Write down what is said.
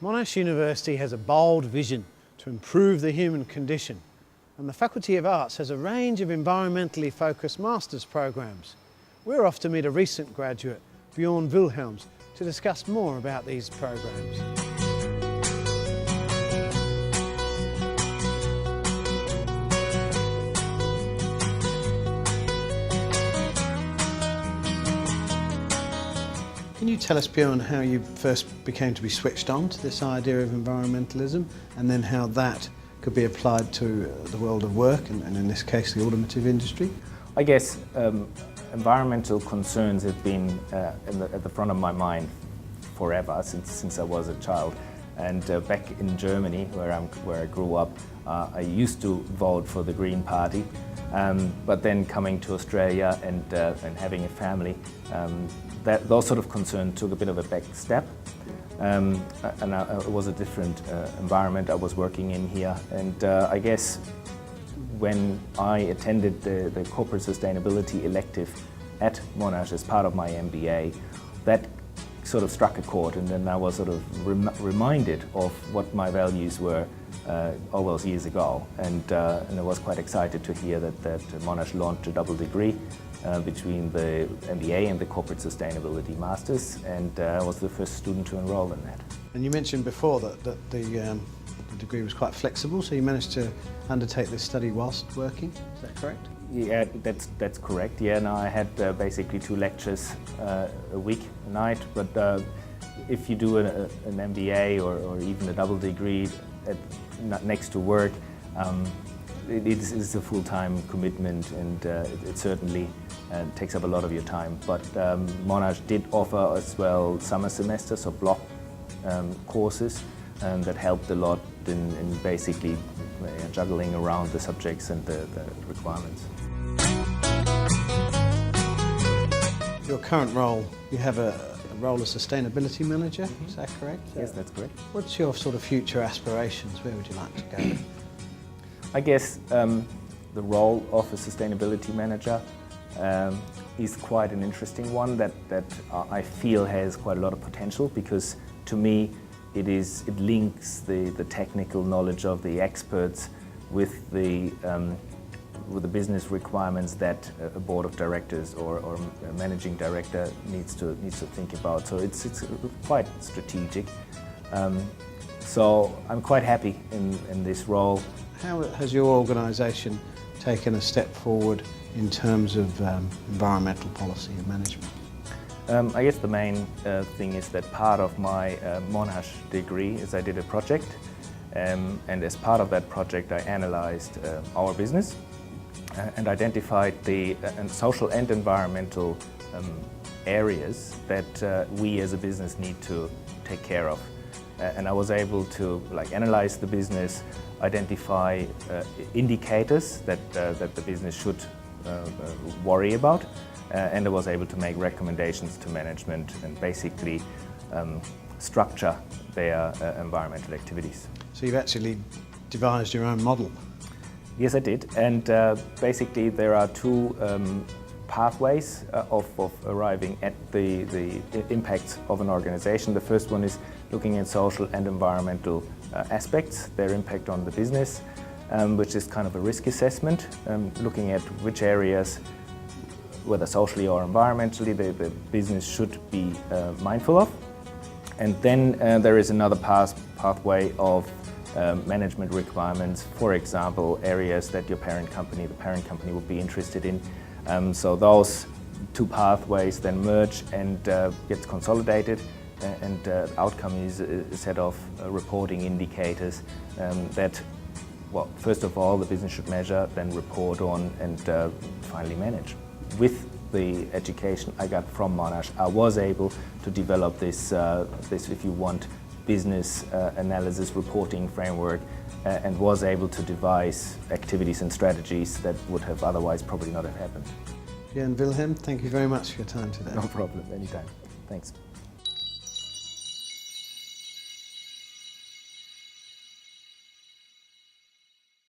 Monash University has a bold vision to improve the human condition, and the Faculty of Arts has a range of environmentally focused master's programs. We're off to meet a recent graduate, Bjoern Wilhelms, to discuss more about these programs. Can you tell us, Bjoern, how you first became to be switched on to this idea of environmentalism, and then how that could be applied to the world of work, and in this case the automotive industry? I guess environmental concerns have been at the front of my mind forever, since I was a child. And back in Germany, where I grew up, I used to vote for the Green Party. But then coming to Australia and having a family, those sort of concerns took a bit of a back step. It was a different environment I was working in here. And I guess when I attended the corporate sustainability elective at Monash as part of my MBA, that sort of struck a chord, and then I was sort of reminded of what my values were all those years ago. And I was quite excited to hear that Monash launched a double degree between the MBA and the Corporate Sustainability Masters, and I was the first student to enroll in that. And you mentioned before that the degree was quite flexible, so you managed to undertake this study whilst working, is that correct? Yeah, that's correct. Yeah, no, I had basically 2 lectures a week, a night, but if you do an MBA or even a double degree next to work, it is a full-time commitment, and it certainly takes up a lot of your time. But Monash did offer as well summer semesters or block courses that helped a lot in basically juggling around the subjects and the requirements. Your current role, you have a role as sustainability manager, is that correct? Yes, that's correct. What's your sort of future aspirations? Where would you like to go? I guess the role of a sustainability manager is quite an interesting one that I feel has quite a lot of potential, because to me it links the technical knowledge of the experts with the business requirements that a board of directors or a managing director needs to think about. So it's quite strategic. So I'm quite happy in this role. How has your organisation taken a step forward in terms of environmental policy and management? I guess the main thing is that part of my Monash degree is I did a project, and as part of that project I analysed our business and identified the social and environmental areas that we as a business need to take care of. And I was able to analyse the business, identify indicators that the business should worry about, and I was able to make recommendations to management and basically structure their environmental activities. So you've actually devised your own model? Yes, I did, and basically there are 2 pathways of arriving at the impacts of an organization. The first one is looking at social and environmental aspects, their impact on the business, which is kind of a risk assessment, looking at which areas, whether socially or environmentally, the business should be mindful of. And then there is another pathway of management requirements, for example, areas that the parent company would be interested in. So those 2 pathways then merge and get consolidated, and the outcome is a set of reporting indicators that, well, first of all, the business should measure, then report on, and finally manage. With the education I got from Monash, I was able to develop this, if you want, business analysis reporting framework, and was able to devise activities and strategies that would have otherwise probably not have happened. Bjoern Wilhelm, thank you very much for your time today. No problem, anytime. Thanks.